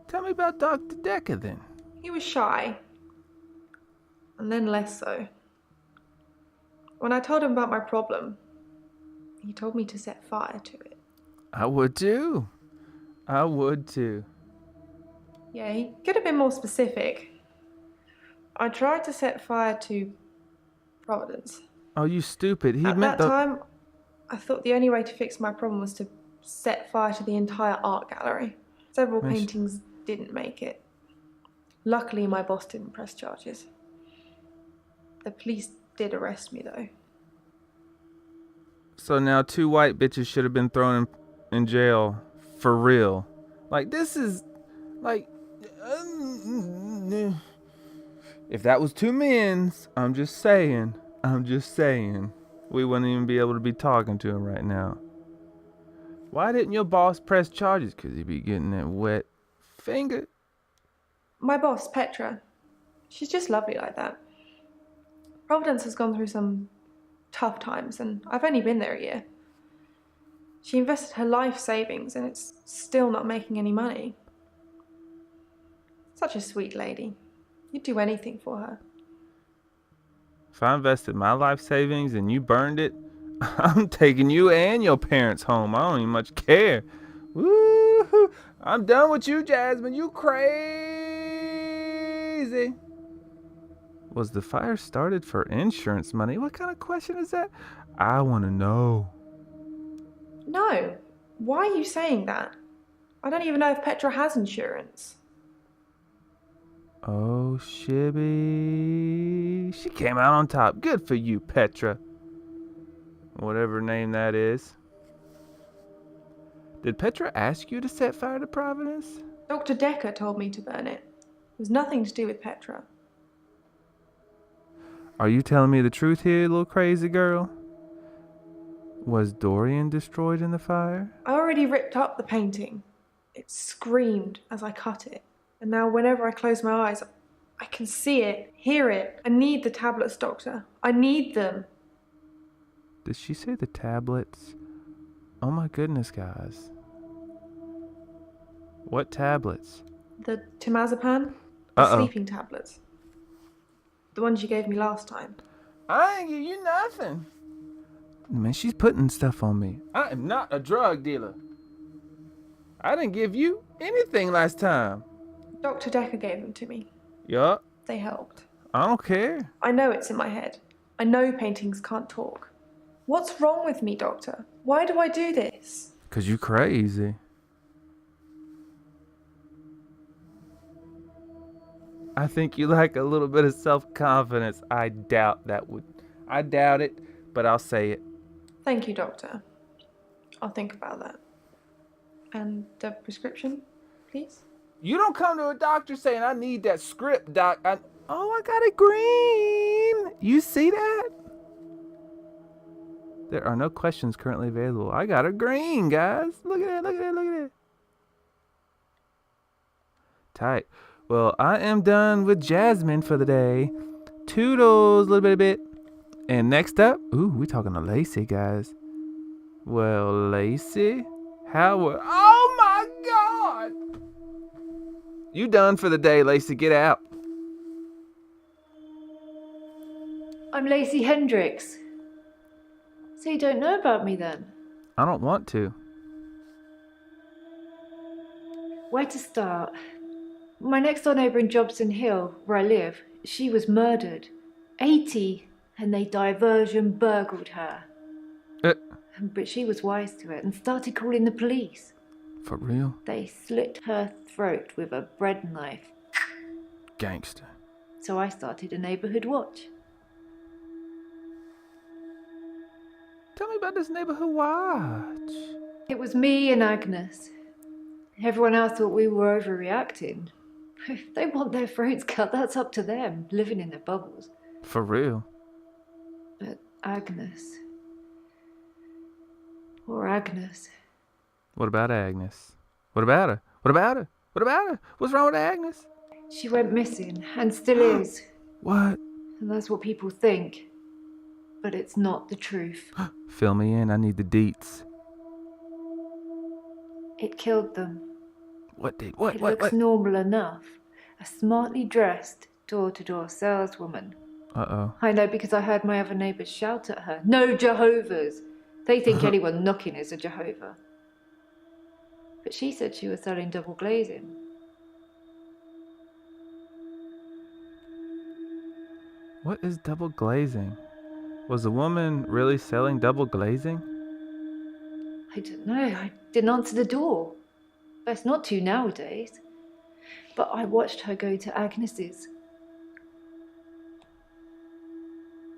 Tell me about Dr. Dekker then. He was shy. And then less so. When I told him about my problem, he told me to set fire to it. I would too. Yeah, he could have been more specific. I tried to set fire to Providence. Oh, you stupid. At that time, I thought the only way to fix my problem was to set fire to the entire art gallery. Several paintings didn't make it. Luckily, my boss didn't press charges. The police did arrest me, though. So now 2 white bitches should have been thrown in jail for real. Like, this is like, if that was 2 men's, I'm just saying, we wouldn't even be able to be talking to him right now. Why didn't your boss press charges? 'Cause he'd be getting that wet finger. My boss, Petra, she's just lovely like that. Providence has gone through some tough times, and I've only been there a year. She invested her life savings, and it's still not making any money. Such a sweet lady. You'd do anything for her. If I invested my life savings and you burned it, I'm taking you and your parents home. I don't even much care. Woo! I'm done with you, Jasmine. You crazy. Was the fire started for insurance money? What kind of question is that? I want to know. No. Why are you saying that? I don't even know if Petra has insurance. Oh, shibby. She came out on top. Good for you, Petra. Whatever name that is. Did Petra ask you to set fire to Providence? Dr. Dekker told me to burn it. It was nothing to do with Petra. Are you telling me the truth here, little crazy girl? Was Dorian destroyed in the fire? I already ripped up the painting. It screamed as I cut it. And now whenever I close my eyes, I can see it, hear it. I need the tablets, Doctor. I need them. Did she say the tablets? Oh my goodness, guys. What tablets? The temazepam? The sleeping tablets. The ones you gave me last time. I ain't give you nothing. Man, she's putting stuff on me. I am not a drug dealer. I didn't give you anything last time. Dr. Dekker gave them to me. Yup. They helped. I don't care. I know it's in my head. I know paintings can't talk. What's wrong with me, Doctor? Why do I do this? 'Cause you crazy. I think you lack a little bit of self-confidence. I doubt it, but I'll say it. Thank you, Doctor. I'll think about that. And the prescription, please? You don't come to a doctor saying, I need that script, doc. Oh, I got it green. You see that? There are no questions currently available. I got a green, guys. Look at that, look at that, look at that. Tight. Well, I am done with Jasmine for the day. Toodles, a little bit. And next up, we talking to Lacey, guys. Well, Lacey, oh my God! You done for the day, Lacey. Get out. I'm Lacey Hendricks. So you don't know about me then? I don't want to. Where to start? My next door neighbour in Jobson Hill, where I live, she was murdered. 80, and they diversion burgled her. But she was wise to it and started calling the police. For real? They slit her throat with a bread knife. Gangster. So I started a neighbourhood watch. Tell me about this neighborhood watch. It was me and Agnes. Everyone else thought we were overreacting. If they want their throats cut, that's up to them, living in their bubbles. For real? But Agnes... Poor Agnes. What about Agnes? What about her? What about her? What about her? What's wrong with Agnes? She went missing, and still is. What? And that's what people think. But it's not the truth. Fill me in. I need the deets. It killed them. What did? What? It What? looks normal enough. A smartly dressed door-to-door saleswoman. Uh-oh. I know because I heard my other neighbours shout at her. No Jehovah's! They think anyone knocking is a Jehovah. But she said she was selling double glazing. What is double glazing? Was the woman really selling double glazing? I don't know. I didn't answer the door. Best not to nowadays. But I watched her go to Agnes's.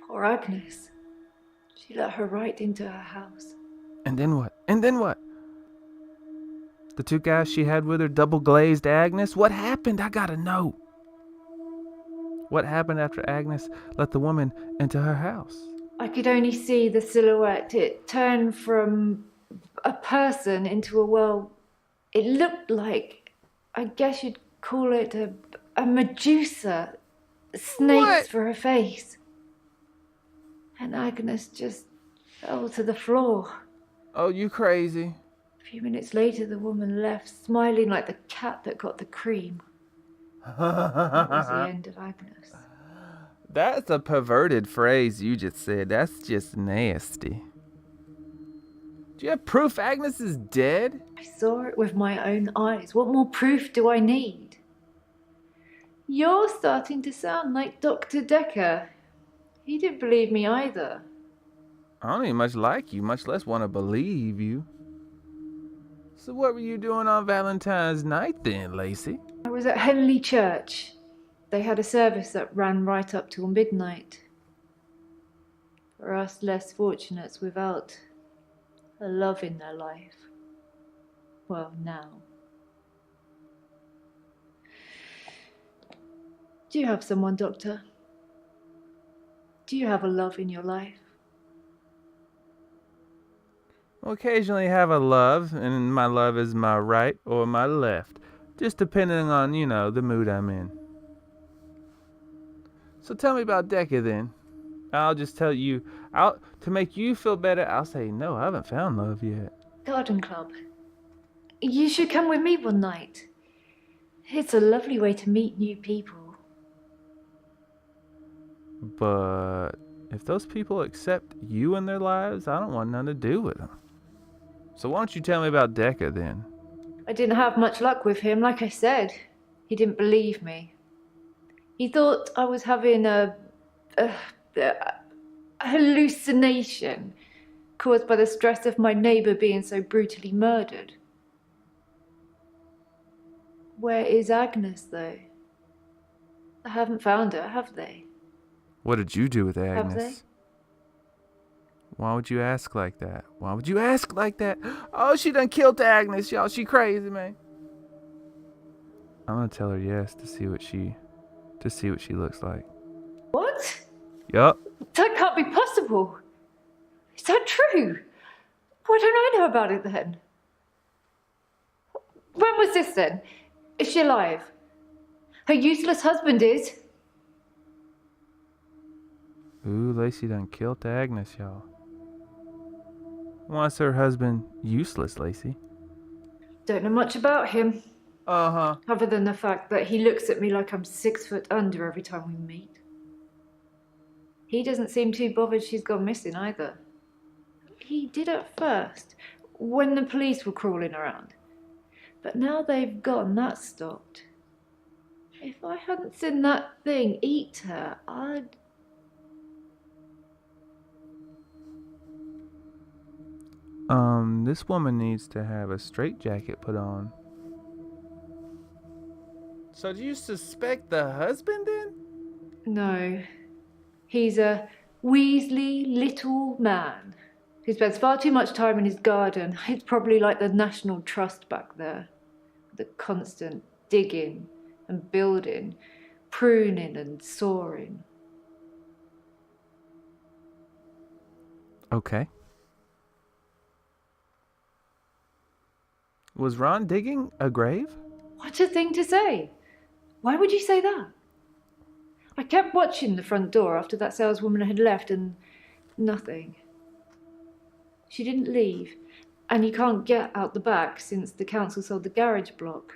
Poor Agnes. She let her right into her house. And then what? And then what? The two guys she had with her double glazed Agnes? What happened? I gotta know. What happened after Agnes let the woman into her house? I could only see the silhouette. It turned from a person into it looked like, I guess you'd call it a Medusa. Snakes What? for her face. And Agnes just fell to the floor. Oh, you crazy. A few minutes later, the woman left, smiling like the cat that got the cream. That was the end of Agnes. That's a perverted phrase you just said. That's just nasty. Do you have proof Agnes is dead? I saw it with my own eyes. What more proof do I need? You're starting to sound like Dr. Dekker. He didn't believe me either. I don't even much like you, much less want to believe you. So what were you doing on Valentine's night then, Lacey? I was at Henley Church. They had a service that ran right up till midnight. For us less fortunates without a love in their life. Well, now. Do you have someone, Doctor? Do you have a love in your life? I'll occasionally have a love, and my love is my right or my left. Just depending on, the mood I'm in. So tell me about Dekker then. I'll just tell you, to make you feel better, I'll say, no, I haven't found love yet. Garden club. You should come with me one night. It's a lovely way to meet new people. But if those people accept you in their lives, I don't want nothing to do with them. So why don't you tell me about Dekker then? I didn't have much luck with him, like I said. He didn't believe me. He thought I was having a hallucination caused by the stress of my neighbour being so brutally murdered. Where is Agnes, though? I haven't found her, have they? What did you do with Agnes? Have they? Why would you ask like that? Why would you ask like that? Oh, she done killed Agnes, y'all. She crazy, man. I'm gonna tell her yes to see what she looks like. What? Yup. That can't be possible. Is that true? Why don't I know about it then? When was this then? Is she alive? Her useless husband is. Ooh, Lacey done killed Agnes, y'all. Why's her husband useless, Lacey? Don't know much about him. Uh-huh. Other than the fact that he looks at me like I'm 6 foot under every time we meet. He doesn't seem too bothered she's gone missing either. He did at first, when the police were crawling around. But now they've gone, that stopped. If I hadn't seen that thing eat her, I'd... This woman needs to have a straitjacket put on. So do you suspect the husband then? No. He's a Weasley little man who spends far too much time in his garden. It's probably like the National Trust back there. The constant digging and building, pruning and sawing. Okay. Was Ron digging a grave? What a thing to say! Why would you say that? I kept watching the front door after that saleswoman had left and nothing. She didn't leave, and you can't get out the back since the council sold the garage block.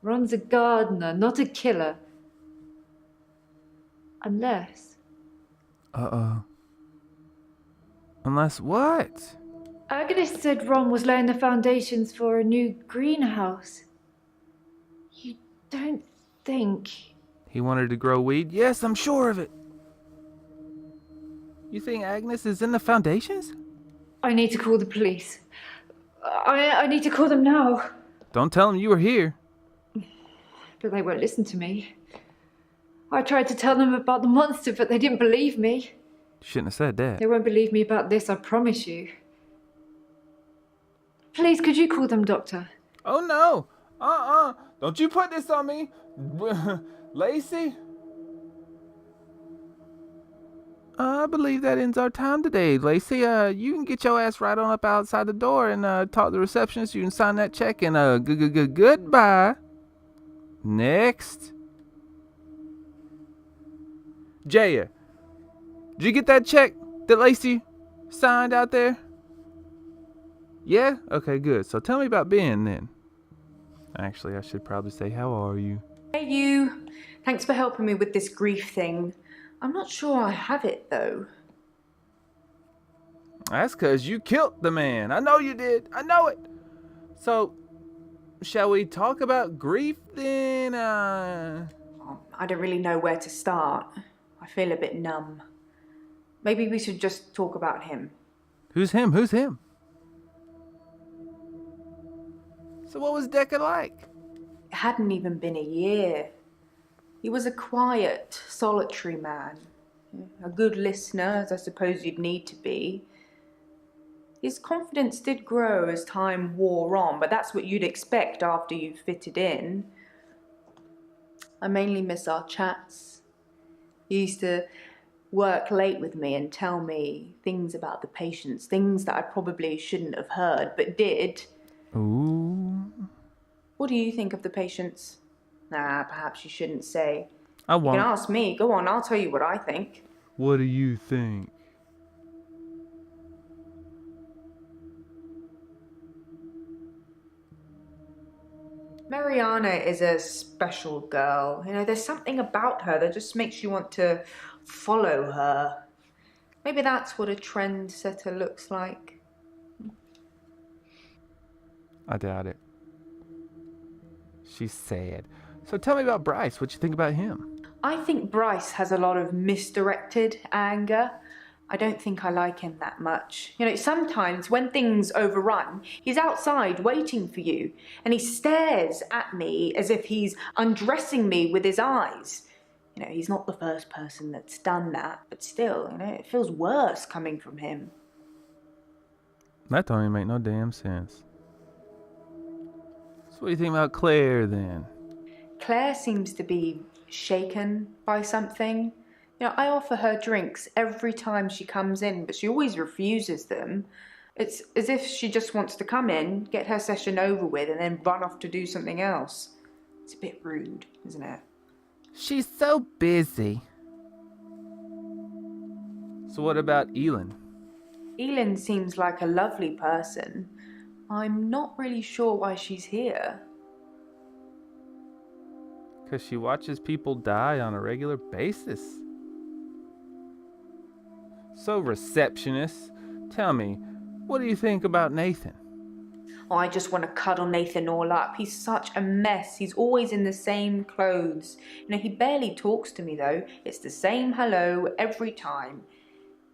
Ron's a gardener, not a killer. Unless... Uh-oh. Unless what? Agnes said Ron was laying the foundations for a new greenhouse. You don't think... He wanted to grow weed? Yes, I'm sure of it. You think Agnes is in the foundations? I need to call the police. I need to call them now. Don't tell them you were here. But they won't listen to me. I tried to tell them about the monster, but they didn't believe me. Shouldn't have said that. They won't believe me about this, I promise you. Please, could you call them, Doctor? Oh no! Don't you put this on me! Lacey? I believe that ends our time today, Lacey. You can get your ass right on up outside the door and talk to the receptionist. You can sign that check and goodbye. Next. Jaya, did you get that check that Lacey signed out there? Yeah? Okay, good. So tell me about Ben then. Actually, I should probably say, how are you? Hey, you. Thanks for helping me with this grief thing. I'm not sure I have it, though. That's because you killed the man. I know you did. I know it. So, shall we talk about grief then? I don't really know where to start. I feel a bit numb. Maybe we should just talk about him. Who's him? Who's him? So what was Dekker like? It hadn't even been a year. He was a quiet, solitary man. A good listener, as I suppose you'd need to be. His confidence did grow as time wore on, but that's what you'd expect after you've fitted in. I mainly miss our chats. He used to work late with me and tell me things about the patients, things that I probably shouldn't have heard, but did. Ooh. What do you think of the patients? Nah, perhaps you shouldn't say. I won't. You can ask me. Go on, I'll tell you what I think. What do you think? Mariana is a special girl. You know, there's something about her that just makes you want to follow her. Maybe that's what a trendsetter looks like. I doubt it. She's sad. So tell me about Bryce. What you think about him? I think Bryce has a lot of misdirected anger. I don't think I like him that much. You know, sometimes when things overrun, he's outside waiting for you, and he stares at me as if he's undressing me with his eyes. You know, he's not the first person that's done that, but still, you know, it feels worse coming from him. That don't even make no damn sense. So what do you think about Claire then? Claire seems to be shaken by something. You know, I offer her drinks every time she comes in, but she always refuses them. It's as if she just wants to come in, get her session over with, and then run off to do something else. It's a bit rude, isn't it? She's so busy. So what about Elin? Elin seems like a lovely person. I'm not really sure why she's here. Because she watches people die on a regular basis. So, receptionist, tell me, what do you think about Nathan? Oh, I just want to cuddle Nathan all up. He's such a mess. He's always in the same clothes. You know, he barely talks to me though. It's the same hello every time.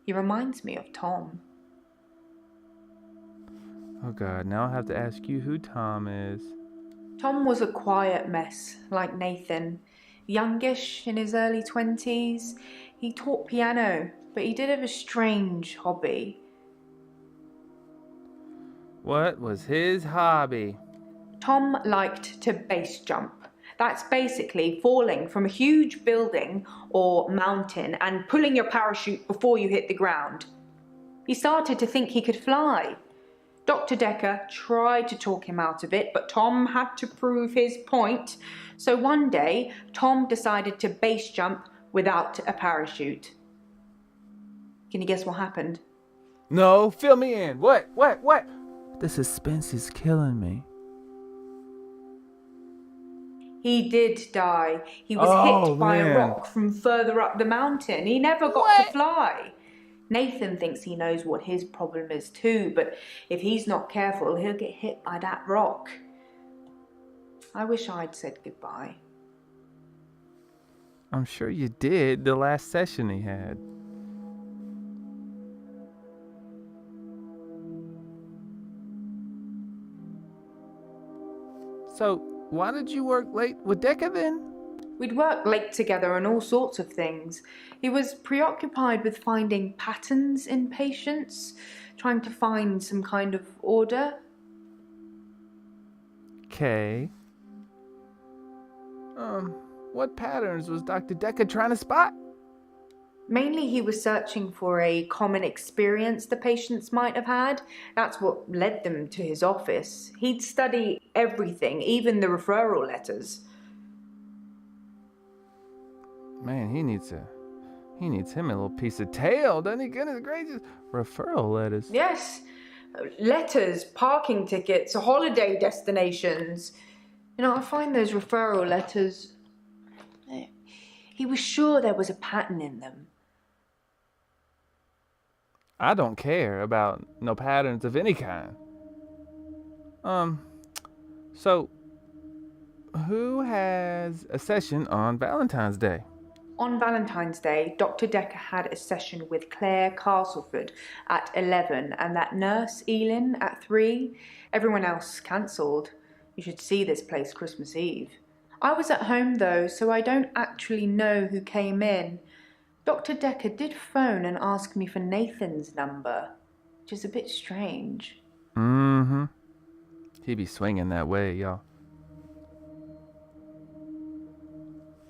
He reminds me of Tom. Oh God, now I'll have to ask you who Tom is. Tom was a quiet mess, like Nathan. Youngish, in his early 20s. He taught piano, but he did have a strange hobby. What was his hobby? Tom liked to base jump. That's basically falling from a huge building or mountain and pulling your parachute before you hit the ground. He started to think he could fly. Dr. Dekker tried to talk him out of it, but Tom had to prove his point. So one day, Tom decided to base jump without a parachute. Can you guess what happened? No, fill me in. What? The suspense is killing me. He did die. He was hit by a rock from further up the mountain. He never got to fly. Nathan thinks he knows what his problem is too, but if he's not careful, he'll get hit by that rock. I wish I'd said goodbye. I'm sure you did the last session he had. So, why did you work late with Dekker then? We'd work late together on all sorts of things. He was preoccupied with finding patterns in patients, trying to find some kind of order. Okay. What patterns was Dr. Dekker trying to spot? Mainly he was searching for a common experience the patients might have had. That's what led them to his office. He'd study everything, even the referral letters. Man, he needs him a little piece of tail, doesn't he? Goodness gracious. Referral letters. Yes. Letters, parking tickets, holiday destinations. You know, I find those referral letters... He was sure there was a pattern in them. I don't care about no patterns of any kind. So, who has a session on Valentine's Day? On Valentine's Day, Dr. Dekker had a session with Claire Castleford at 11 and that nurse, Elin, at 3. Everyone else cancelled. You should see this place Christmas Eve. I was at home though, so I don't actually know who came in. Dr. Dekker did phone and ask me for Nathan's number, which is a bit strange. Mm-hmm. He be swinging that way, y'all.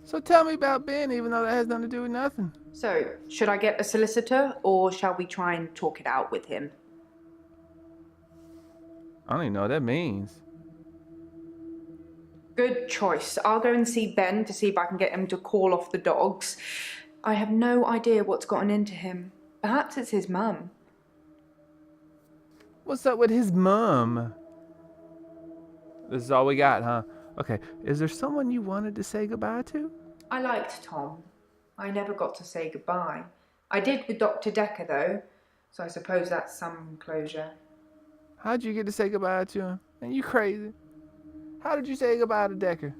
So tell me about Ben, even though that has nothing to do with nothing. So, should I get a solicitor, or shall we try and talk it out with him? I don't even know what that means. Good choice. I'll go and see Ben to see if I can get him to call off the dogs. I have no idea what's gotten into him. Perhaps it's his mum. What's up with his mum? This is all we got, huh? Okay, is there someone you wanted to say goodbye to? I liked Tom. I never got to say goodbye. I did with Dr. Dekker though, so I suppose that's some closure. How'd you get to say goodbye to him? Man, you crazy. How did you say goodbye to Dekker?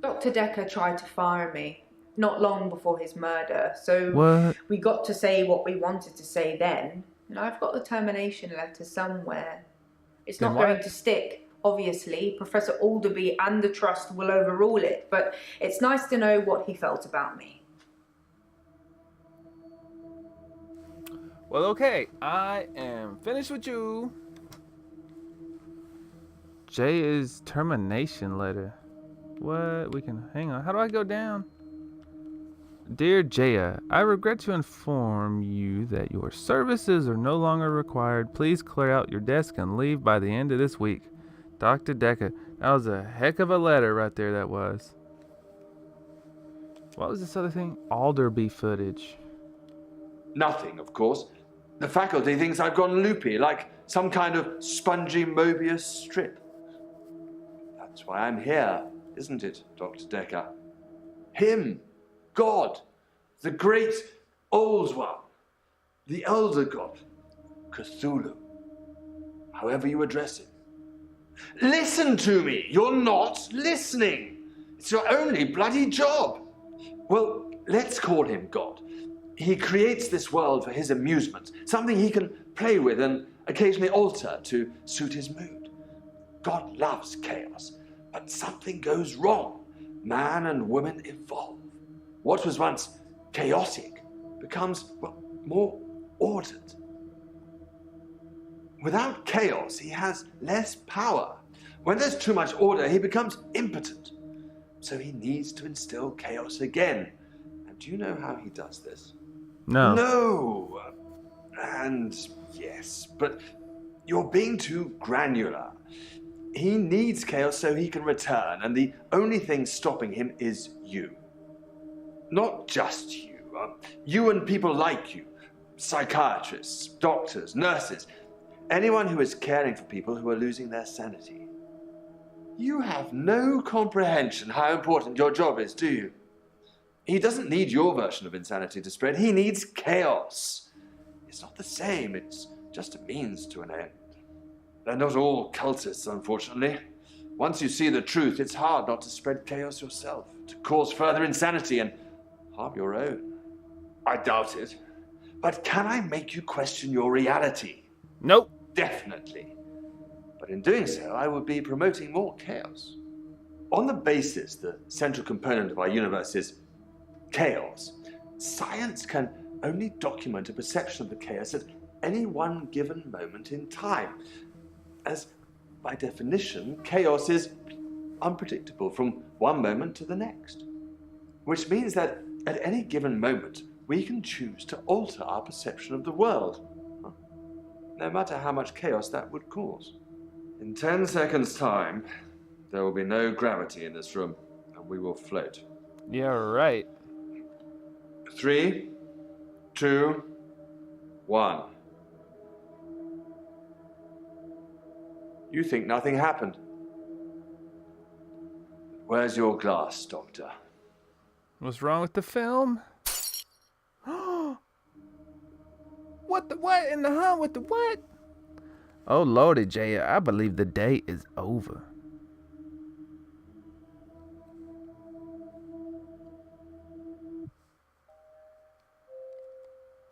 Dr. Dekker tried to fire me, not long before his murder, so What? we got to say what we wanted to say then, and I've got the termination letter somewhere. It's Then not why- going to stick, obviously. Professor Alderby and the Trust will overrule it, but it's nice to know what he felt about me. Well, okay, I am finished with you. J is termination letter. What? We can hang on. How do I go down? Dear Jaya, I regret to inform you that your services are no longer required. Please clear out your desk and leave by the end of this week. Dr. Dekker. That was a heck of a letter right there, that was. What was this other thing? Alderby footage. Nothing, of course. The faculty thinks I've gone loopy, like some kind of spongy Mobius strip. That's why I'm here, isn't it, Dr. Dekker? Him, God, the great old one, the elder god, Cthulhu, however you address him. Listen to me! You're not listening! It's your only bloody job! Well, let's call him God. He creates this world for his amusement, something he can play with and occasionally alter to suit his mood. God loves chaos, but something goes wrong. Man and woman evolve. What was once chaotic becomes, well, more ordered. Without chaos, he has less power. When there's too much order, he becomes impotent. So he needs to instill chaos again. And do you know how he does this? No. No. And yes, but you're being too granular. He needs chaos so he can return, and the only thing stopping him is you. Not just you. You and people like you. Psychiatrists, doctors, nurses. Anyone who is caring for people who are losing their sanity. You have no comprehension how important your job is, do you? He doesn't need your version of insanity to spread. He needs chaos. It's not the same. It's just a means to an end. They're not all cultists, unfortunately. Once you see the truth, it's hard not to spread chaos yourself, to cause further insanity and harm your own. I doubt it. But can I make you question your reality? Nope. Definitely. But in doing so, I would be promoting more chaos. On the basis the central component of our universe is chaos, science can only document a perception of the chaos at any one given moment in time, as by definition, chaos is unpredictable from one moment to the next, which means that at any given moment, we can choose to alter our perception of the world, no matter how much chaos that would cause. In 10 seconds' time, there will be no gravity in this room, and we will float. Yeah, right. 3, 2, 1. You think nothing happened. Where's your glass, Doctor? What's wrong with the film? What the what in the hunt with the what? Oh lordy, Jaya, I believe the day is over.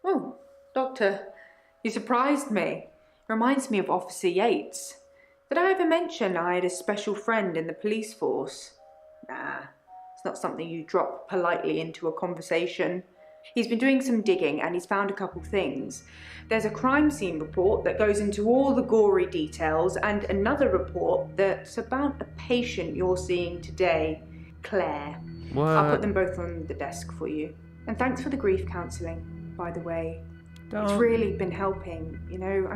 Oh, Doctor, you surprised me. Reminds me of Officer Yates. Did I ever mention I had a special friend in the police force? Nah, it's not something you drop politely into a conversation. He's been doing some digging and he's found a couple things. There's a crime scene report that goes into all the gory details and another report that's about a patient you're seeing today, Claire. What? I'll put them both on the desk for you. And thanks for the grief counselling, by the way. It's really been helping, you know.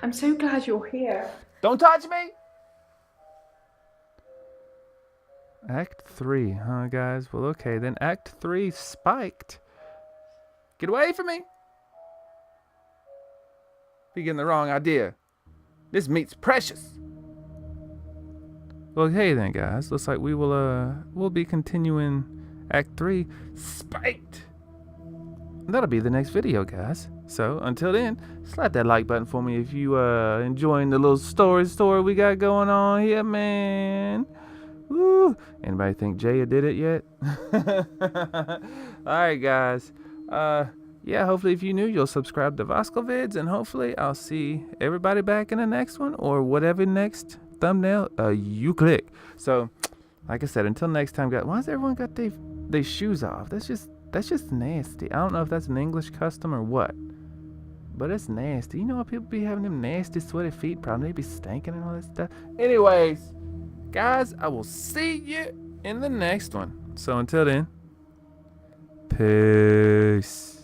I'm so glad you're here. Don't touch me! Act 3, huh, guys? Well, okay, then Act 3 spiked. Get away from me! You're getting the wrong idea. This meat's precious. Well, hey then, guys. Looks like we'll be continuing Act 3 spiked. That'll be the next video, guys. So, until then, slap that like button for me if you enjoying the little story we got going on here, man. Woo! Anybody think Jaya did it yet? Alright, guys. Yeah, hopefully if you're new, you'll subscribe to Vascovids, and hopefully I'll see everybody back in the next one, or whatever next thumbnail you click. So, like I said, until next time, guys. Why has everyone got their shoes off? That's just nasty. I don't know if that's an English custom or what. But it's nasty. You know why people be having them nasty, sweaty feet? Probably they be stinking and all that stuff. Anyways, guys, I will see you in the next one. So until then, peace.